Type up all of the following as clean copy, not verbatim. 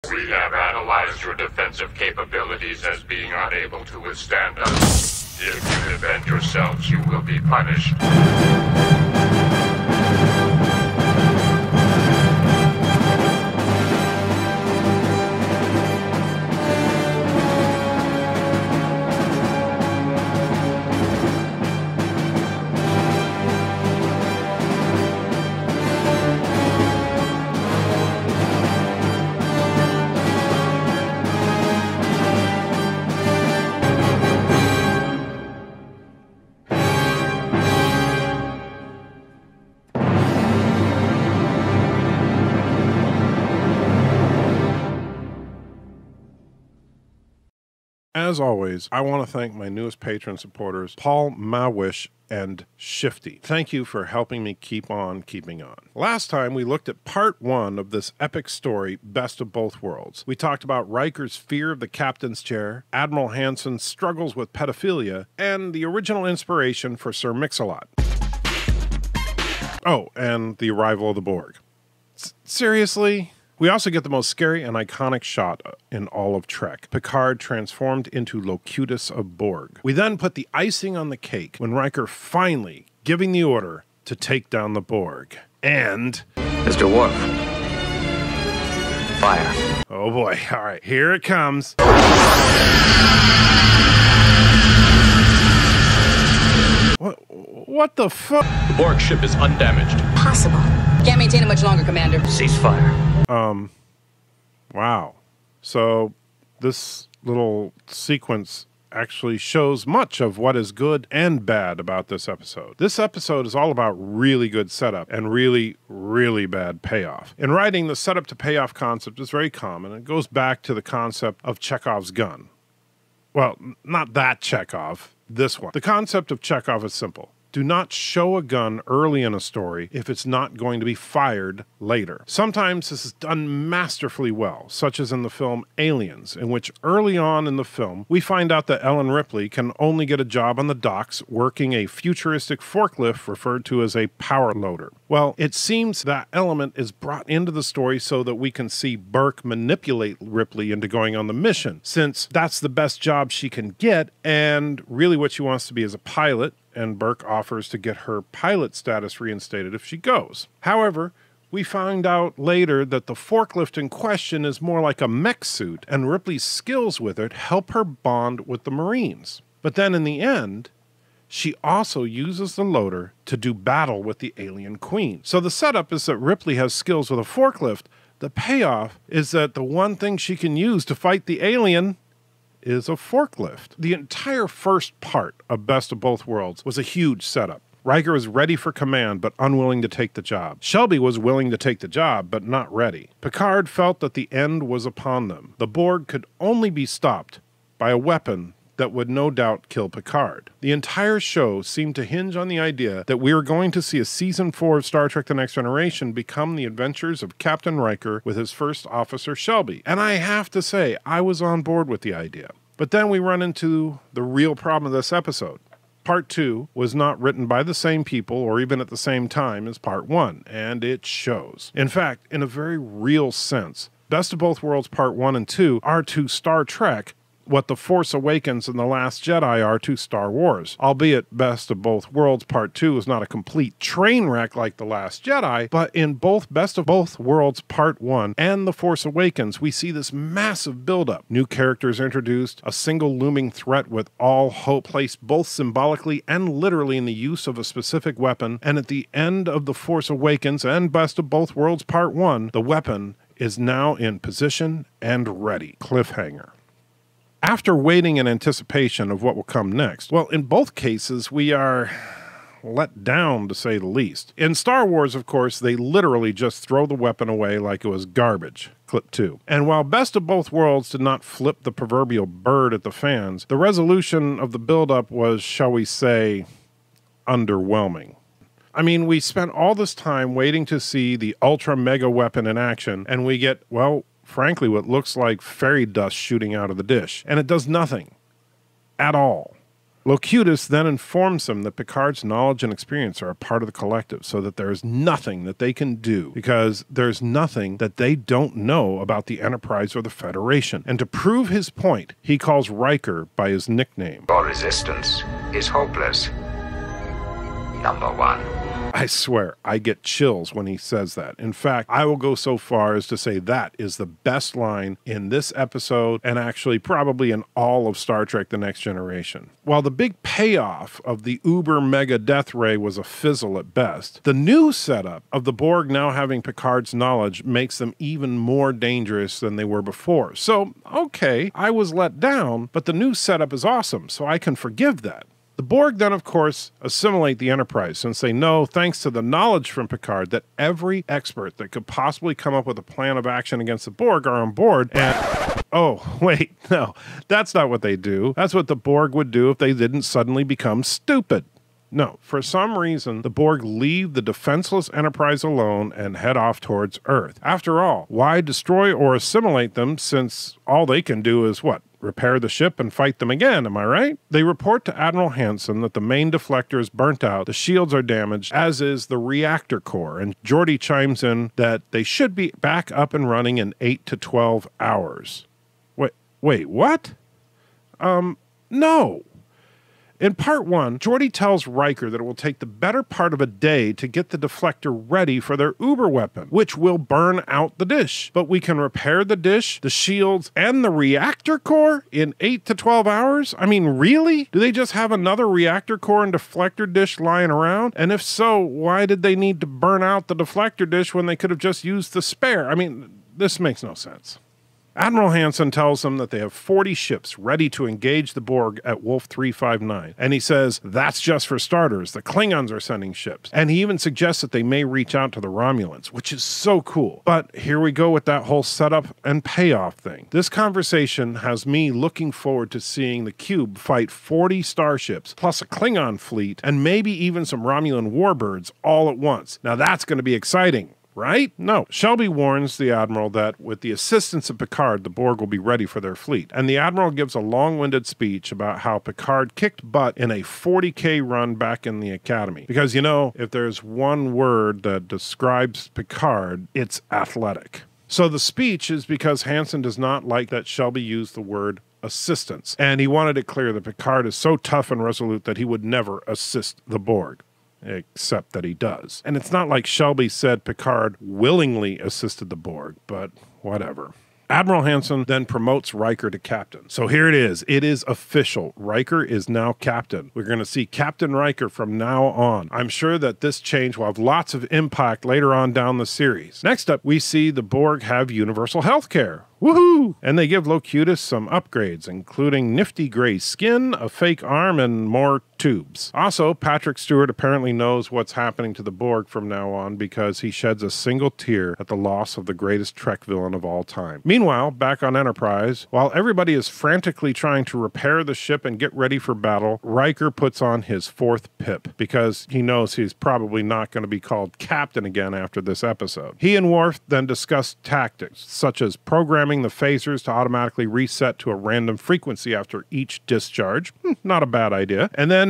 We have analyzed your defensive capabilities as being unable to withstand us. If you defend yourselves, you will be punished. As always, I want to thank my newest patron supporters, Paul, Malysz, and Shifty. Thank you for helping me keep on keeping on. Last time, we looked at part 1 of this epic story, Best of Both Worlds. We talked about Riker's fear of the captain's chair, Admiral Hanson's struggles with pedophilia, and the original inspiration for Sir Mix-a-Lot. Oh, and the arrival of the Borg. Seriously? We also get the most scary and iconic shot in all of Trek, Picard transformed into Locutus of Borg. We then put the icing on the cake when Riker finally giving the order to take down the Borg. And... Mr. Worf. Fire. Oh boy, alright, here it comes. What the fuck? The Borg ship is undamaged. Possible. Can't maintain it much longer, Commander. Ceasefire. Wow. So this little sequence actually shows much of what is good and bad about this episode. This episode is all about really good setup and really, really bad payoff. In writing, the setup to payoff concept is very common. It goes back to the concept of Chekhov's gun. Well, not that Chekhov, this one. The concept of Chekhov is simple. Do not show a gun early in a story if it's not going to be fired later. Sometimes this is done masterfully well, such as in the film Aliens, in which early on in the film, we find out that Ellen Ripley can only get a job on the docks working a futuristic forklift referred to as a power loader. Well, it seems that element is brought into the story so that we can see Burke manipulate Ripley into going on the mission, since that's the best job she can get, and really what she wants to be is a pilot, and Burke offers to get her pilot status reinstated if she goes. However, we find out later that the forklift in question is more like a mech suit, and Ripley's skills with it help her bond with the Marines. But then in the end, she also uses the loader to do battle with the alien queen. So the setup is that Ripley has skills with a forklift. The payoff is that the one thing she can use to fight the alien is a forklift. The entire first part of Best of Both Worlds was a huge setup. Riker was ready for command, but unwilling to take the job. Shelby was willing to take the job, but not ready. Picard felt that the end was upon them. The Borg could only be stopped by a weapon that would no doubt kill Picard. The entire show seemed to hinge on the idea that we were going to see a season 4 of Star Trek The Next Generation become the adventures of Captain Riker with his first officer Shelby. And I have to say, I was on board with the idea. But then we run into the real problem of this episode. Part 2 was not written by the same people or even at the same time as Part 1, and it shows. In fact, in a very real sense, Best of Both Worlds Part 1 and 2 are to Star Trek what The Force Awakens and The Last Jedi are to Star Wars. Albeit Best of Both Worlds Part 2 is not a complete train wreck like The Last Jedi, but in both Best of Both Worlds Part 1 and The Force Awakens, we see this massive buildup. New characters introduced, a single looming threat with all hope placed both symbolically and literally in the use of a specific weapon, and at the end of The Force Awakens and Best of Both Worlds Part 1, the weapon is now in position and ready. Cliffhanger. After waiting in anticipation of what will come next, well, in both cases, we are let down, to say the least. In Star Wars, of course, they literally just throw the weapon away like it was garbage. Clip 2. And while Best of Both Worlds did not flip the proverbial bird at the fans, the resolution of the build-up was, shall we say, underwhelming. I mean, we spent all this time waiting to see the ultra-mega weapon in action, and we get, well, frankly, what looks like fairy dust shooting out of the dish. And it does nothing. At all. Locutus then informs them that Picard's knowledge and experience are a part of the collective, so that there is nothing that they can do, because there's nothing that they don't know about the Enterprise or the Federation. And to prove his point, he calls Riker by his nickname. All resistance is hopeless. Number one. I swear, I get chills when he says that. In fact, I will go so far as to say that is the best line in this episode, and actually probably in all of Star Trek The Next Generation. While the big payoff of the uber mega death ray was a fizzle at best, the new setup of the Borg now having Picard's knowledge makes them even more dangerous than they were before. So, okay, I was let down, but the new setup is awesome, so I can forgive that. The Borg then, of course, assimilate the Enterprise, since they know, thanks to the knowledge from Picard, that every expert that could possibly come up with a plan of action against the Borg are on board, and... Oh, wait, no, that's not what they do. That's what the Borg would do if they didn't suddenly become stupid. No, for some reason, the Borg leave the defenseless Enterprise alone and head off towards Earth. After all, why destroy or assimilate them, since all they can do is what? Repair the ship and fight them again, am I right? They report to Admiral Hansen that the main deflector is burnt out, the shields are damaged, as is the reactor core, and Geordi chimes in that they should be back up and running in 8 to 12 hours. Wait, what? No. In part 1, Geordi tells Riker that it will take the better part of a day to get the deflector ready for their uber weapon, which will burn out the dish. But we can repair the dish, the shields, and the reactor core in 8 to 12 hours? I mean, really? Do they just have another reactor core and deflector dish lying around? And if so, why did they need to burn out the deflector dish when they could have just used the spare? I mean, this makes no sense. Admiral Hansen tells them that they have 40 ships ready to engage the Borg at Wolf 359. And he says, that's just for starters. The Klingons are sending ships. And he even suggests that they may reach out to the Romulans, which is so cool. But here we go with that whole setup and payoff thing. This conversation has me looking forward to seeing the Cube fight 40 starships, plus a Klingon fleet, and maybe even some Romulan warbirds all at once. Now that's going to be exciting. Right? No. Shelby warns the Admiral that with the assistance of Picard, the Borg will be ready for their fleet. And the Admiral gives a long-winded speech about how Picard kicked butt in a 40K run back in the Academy. Because, you know, if there's one word that describes Picard, it's athletic. So the speech is because Hansen does not like that Shelby used the word assistance. And he wanted it clear that Picard is so tough and resolute that he would never assist the Borg. Except that he does. And it's not like Shelby said Picard willingly assisted the Borg, but whatever. Admiral Hansen then promotes Riker to captain. So here it is. It is official. Riker is now captain. We're going to see Captain Riker from now on. I'm sure that this change will have lots of impact later on down the series. Next up, we see the Borg have universal health care. Woohoo! And they give Locutus some upgrades, including nifty gray skin, a fake arm, and more tubes. Also, Patrick Stewart apparently knows what's happening to the Borg from now on because he sheds a single tear at the loss of the greatest Trek villain of all time. Meanwhile, back on Enterprise, while everybody is frantically trying to repair the ship and get ready for battle, Riker puts on his 4th pip because he knows he's probably not going to be called captain again after this episode. He and Worf then discuss tactics, such as programming the phasers to automatically reset to a random frequency after each discharge. Not a bad idea. And then,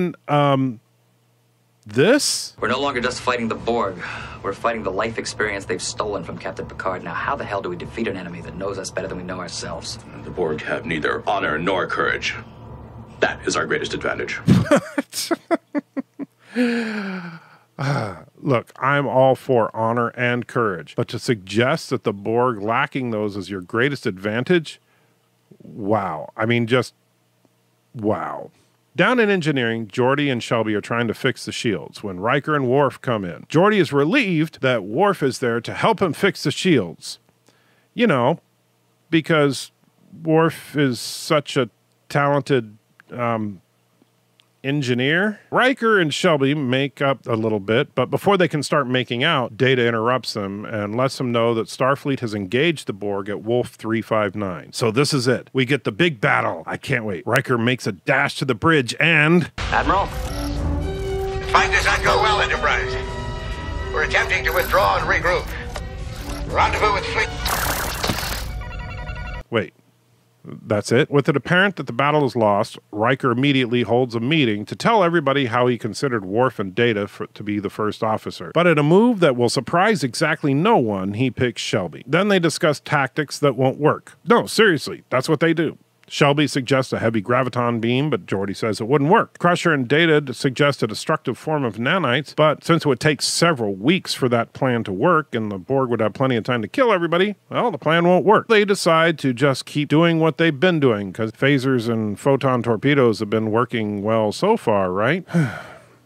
this? We're no longer just fighting the Borg. We're fighting the life experience they've stolen from Captain Picard. Now, how the hell do we defeat an enemy that knows us better than we know ourselves? The Borg have neither honor nor courage. That is our greatest advantage. Look, I'm all for honor and courage, but to suggest that the Borg lacking those is your greatest advantage? Wow. I mean, just wow. Down in engineering, Geordi and Shelby are trying to fix the shields when Riker and Worf come in. Geordi is relieved that Worf is there to help him fix the shields. You know, because Worf is such a talented engineer. Riker and Shelby make up a little bit, but before they can start making out, Data interrupts them and lets them know that Starfleet has engaged the Borg at Wolf 359. So this is it. We get the big battle. I can't wait. Riker makes a dash to the bridge and... Admiral? The fight does not go well, Enterprise. We're attempting to withdraw and regroup. Rendezvous with fleet. Wait. That's it. With it apparent that the battle is lost, Riker immediately holds a meeting to tell everybody how he considered Worf and Data to be the first officer. But in a move that will surprise exactly no one, he picks Shelby. Then they discuss tactics that won't work. No, seriously, that's what they do. Shelby suggests a heavy graviton beam, but Geordi says it wouldn't work. Crusher and Data suggest a destructive form of nanites, but since it would take several weeks for that plan to work and the Borg would have plenty of time to kill everybody, well, the plan won't work. They decide to just keep doing what they've been doing, because phasers and photon torpedoes have been working well so far, right?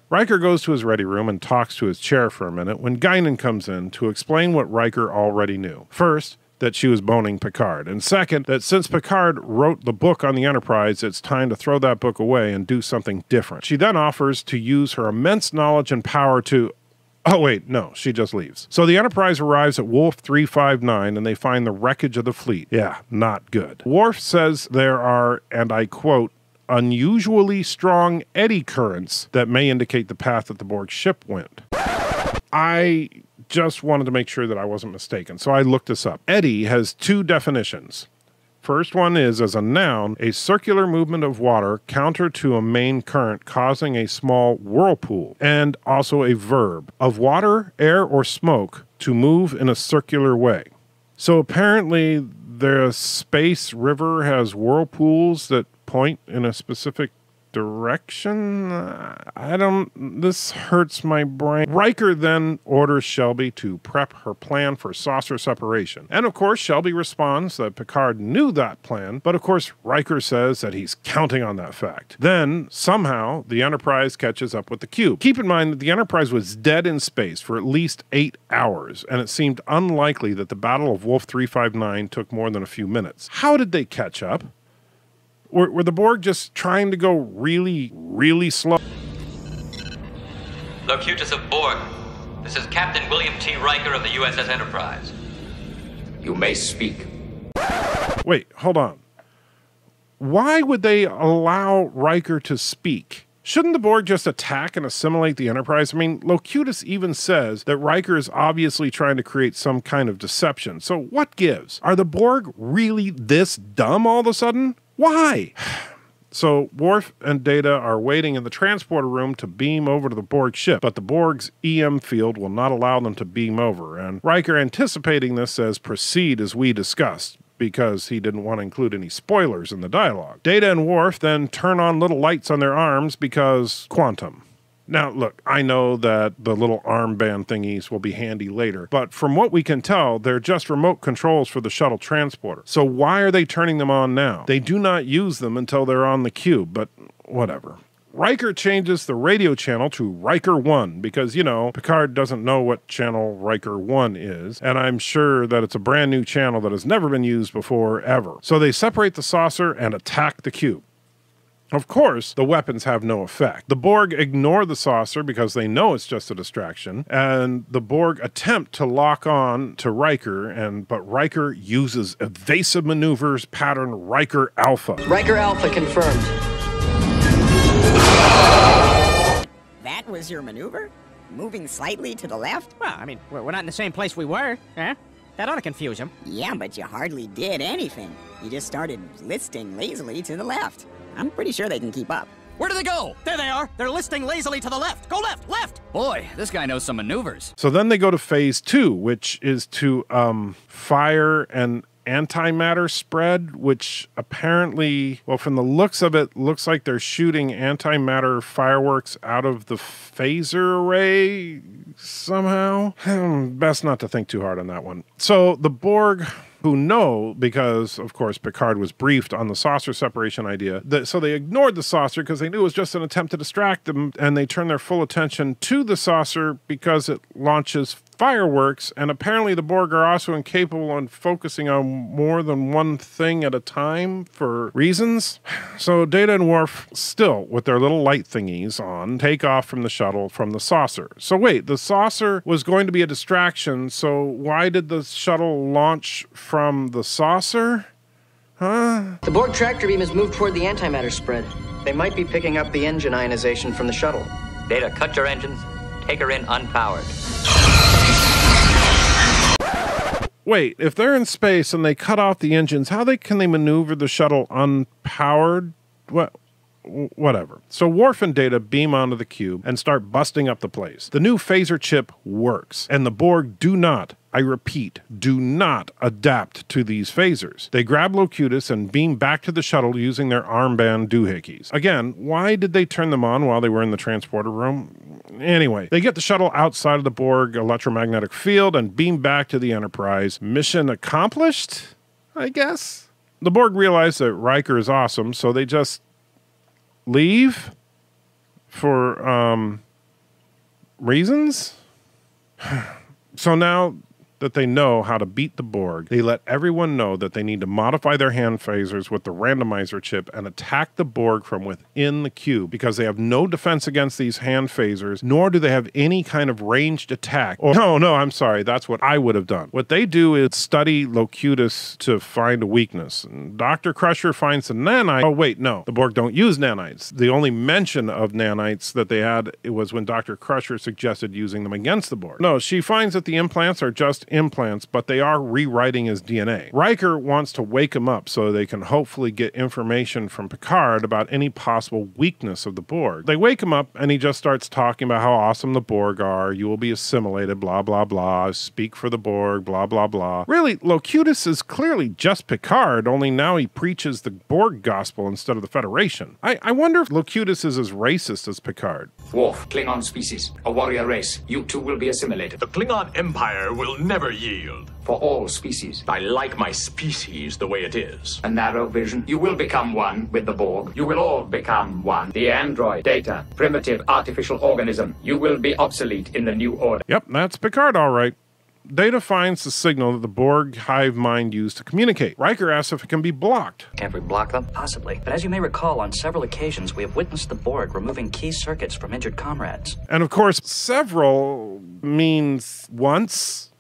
Riker goes to his ready room and talks to his chair for a minute when Guinan comes in to explain what Riker already knew. First, that she was boning Picard. And second, that since Picard wrote the book on the Enterprise, it's time to throw that book away and do something different. She then offers to use her immense knowledge and power to... Oh, wait, no, she just leaves. So the Enterprise arrives at Wolf 359 and they find the wreckage of the fleet. Yeah, not good. Worf says there are, and I quote, unusually strong eddy currents that may indicate the path that the Borg ship went. I just wanted to make sure that I wasn't mistaken, so I looked this up. Eddy has two definitions. First one is, as a noun, a circular movement of water counter to a main current causing a small whirlpool, and also a verb, of water, air, or smoke to move in a circular way. So apparently the space river has whirlpools that point in a specific direction? This hurts my brain. Riker then orders Shelby to prep her plan for saucer separation. And of course, Shelby responds that Picard knew that plan, but of course, Riker says that he's counting on that fact. Then, somehow, the Enterprise catches up with the cube. Keep in mind that the Enterprise was dead in space for at least 8 hours, and it seemed unlikely that the Battle of Wolf 359 took more than a few minutes. How did they catch up? Were the Borg just trying to go really, really slow? Locutus of Borg. This is Captain William T. Riker of the U.S.S. Enterprise. You may speak. Wait, hold on. Why would they allow Riker to speak? Shouldn't the Borg just attack and assimilate the Enterprise? I mean, Locutus even says that Riker is obviously trying to create some kind of deception. So what gives? Are the Borg really this dumb all of a sudden? Why? So Worf and Data are waiting in the transporter room to beam over to the Borg ship, but the Borg's EM field will not allow them to beam over, and Riker, anticipating this, says proceed as we discussed, because he didn't want to include any spoilers in the dialogue. Data and Worf then turn on little lights on their arms because quantum. Now, look, I know that the little armband thingies will be handy later, but from what we can tell, they're just remote controls for the shuttle transporter. So why are they turning them on now? They do not use them until they're on the cube, but whatever. Riker changes the radio channel to Riker 1 because, you know, Picard doesn't know what channel Riker 1 is, and I'm sure that it's a brand new channel that has never been used before, ever. So they separate the saucer and attack the cube. Of course, the weapons have no effect. The Borg ignore the saucer because they know it's just a distraction, and the Borg attempt to lock on to Riker, but Riker uses evasive maneuvers pattern Riker Alpha. Riker Alpha confirmed. That was your maneuver? Moving slightly to the left? Well, I mean, we're not in the same place we were, huh? That ought to confuse him. Yeah, but you hardly did anything. You just started listing lazily to the left. I'm pretty sure they can keep up. Where do they go? There they are. They're listing lazily to the left. Go left, left. Boy, this guy knows some maneuvers. So then they go to phase 2, which is to fire an antimatter spread, which apparently, well, from the looks of it, looks like they're shooting antimatter fireworks out of the phaser array somehow. Best not to think too hard on that one. So the Borg, who know, because, of course, Picard was briefed on the saucer separation idea, so they ignored the saucer because they knew it was just an attempt to distract them, and they turned their full attention to the saucer because it launches fireworks, and apparently the Borg are also incapable of focusing on more than one thing at a time for reasons. So Data and Worf, still with their little light thingies on, take off from the shuttle from the saucer. So wait, the saucer was going to be a distraction, so why did the shuttle launch from the saucer? Huh? The Borg tractor beam has moved toward the antimatter spread. They might be picking up the engine ionization from the shuttle. Data, cut your engines. Take her in unpowered. wait, if they're in space and they cut off the engines, how can they maneuver the shuttle unpowered? Whatever. So Worf and Data beam onto the cube and start busting up the place. The new phaser chip works, and the Borg do not, I repeat, do not adapt to these phasers. They grab Locutus and beam back to the shuttle using their armband doohickeys. Again, why did they turn them on while they were in the transporter room? Anyway, they get the shuttle outside of the Borg electromagnetic field and beam back to the Enterprise. Mission accomplished, I guess? The Borg realize that Riker is awesome, so they just leave for reasons. So now that they know how to beat the Borg, they let everyone know that they need to modify their hand phasers with the randomizer chip and attack the Borg from within the cube, because they have no defense against these hand phasers, nor do they have any kind of ranged attack. Or, no, I'm sorry, that's what I would have done. What they do is study Locutus to find a weakness. And Dr. Crusher finds the nanite. Oh, wait, no, the Borg don't use nanites. The only mention of nanites that they had, it was when Dr. Crusher suggested using them against the Borg. No, she finds that the implants are just implants, but they are rewriting his DNA. Riker wants to wake him up so they can hopefully get information from Picard about any possible weakness of the Borg. They wake him up and he just starts talking about how awesome the Borg are. You will be assimilated, blah, blah, blah. Speak for the Borg, blah, blah, blah. Really, Locutus is clearly just Picard, only now he preaches the Borg gospel instead of the Federation. I wonder if Locutus is as racist as Picard. Worf, Klingon species, a warrior race. You two will be assimilated. The Klingon Empire will never yield. For all species. I like my species the way it is. A narrow vision. You will become one with the Borg. You will all become one. The android, Data, primitive artificial organism. You will be obsolete in the new order. Yep, that's Picard, all right. Data finds the signal that the Borg hive mind used to communicate. Riker asks if it can be blocked. Can't we block them? Possibly. But as you may recall, on several occasions, we have witnessed the Borg removing key circuits from injured comrades. And of course, several means once,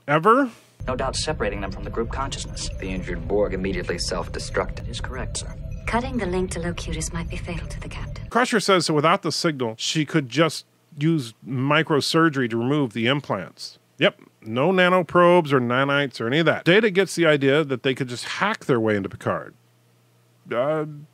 ever. No doubt separating them from the group consciousness. The injured Borg immediately self-destructed. Is correct, sir. Cutting the link to Locutus might be fatal to the captain. Crusher says that without the signal, she could just use microsurgery to remove the implants. Yep, no nanoprobes or nanites or any of that. Data gets the idea that they could just hack their way into Picard.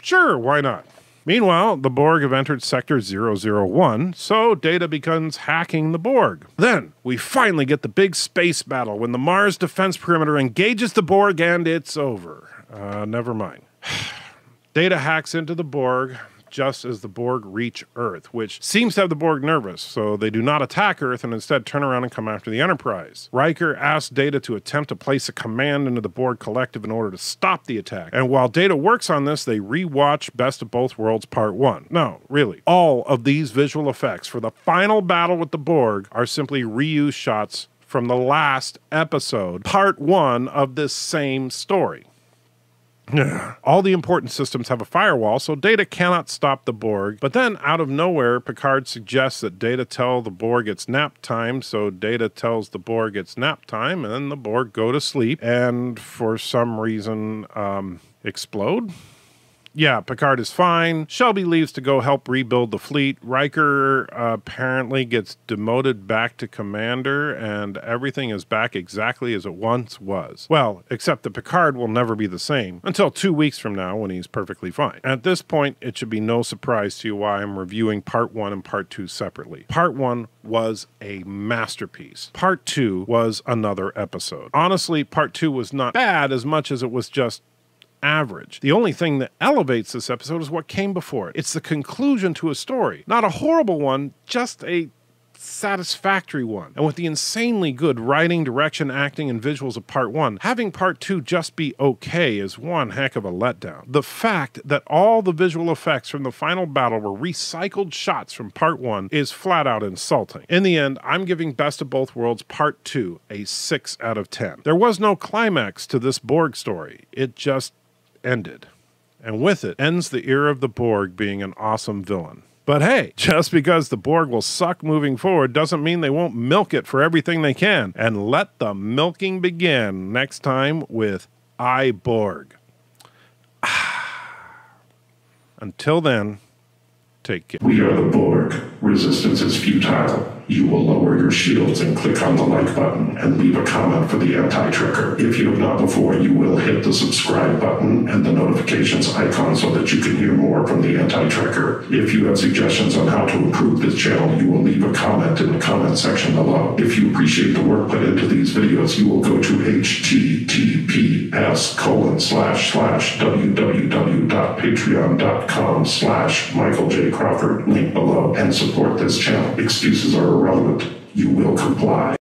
Sure, why not? Meanwhile, the Borg have entered Sector 001, so Data begins hacking the Borg. Then, we finally get the big space battle when the Mars defense perimeter engages the Borg and it's over. Never mind. Data hacks into the Borg just as the Borg reach Earth, which seems to have the Borg nervous, so they do not attack Earth and instead turn around and come after the Enterprise. Riker asks Data to attempt to place a command into the Borg collective in order to stop the attack. And while Data works on this, they re-watch Best of Both Worlds Part 1. No, really. All of these visual effects for the final battle with the Borg are simply reused shots from the last episode, Part 1 of this same story. All the important systems have a firewall, so Data cannot stop the Borg. But then, out of nowhere, Picard suggests that Data tell the Borg it's nap time, so Data tells the Borg it's nap time, and then the Borg go to sleep, and for some reason, explode? Yeah, Picard is fine. Shelby leaves to go help rebuild the fleet. Riker apparently gets demoted back to commander, and everything is back exactly as it once was. Well, except that Picard will never be the same until 2 weeks from now when he's perfectly fine. At this point, it should be no surprise to you why I'm reviewing Part 1 and Part 2 separately. Part 1 was a masterpiece. Part 2 was another episode. Honestly, Part 2 was not bad as much as it was just average. The only thing that elevates this episode is what came before it. It's the conclusion to a story. Not a horrible one, just a satisfactory one. And with the insanely good writing, direction, acting, and visuals of Part 1, having Part 2 just be okay is one heck of a letdown. The fact that all the visual effects from the final battle were recycled shots from Part 1 is flat out insulting. In the end, I'm giving Best of Both Worlds Part 2 a 6 out of 10. There was no climax to this Borg story. It just ended. And with it ends the era of the Borg being an awesome villain. But hey, just because the Borg will suck moving forward doesn't mean they won't milk it for everything they can. And let the milking begin next time with Borg. Until then, take care. We are the Borg. Resistance is futile. You will lower your shields and click on the like button and leave a comment for the anti-tracker. If you have not before, you will hit the subscribe button and the notifications icon so that you can hear more from the anti-tracker. If you have suggestions on how to improve this channel, you will leave a comment in the comment section below. If you appreciate the work put into these videos, you will go to https://www.patreon.com/Michael J. Crawford, link below, and support this channel. Excuses are irrelevant. You will comply.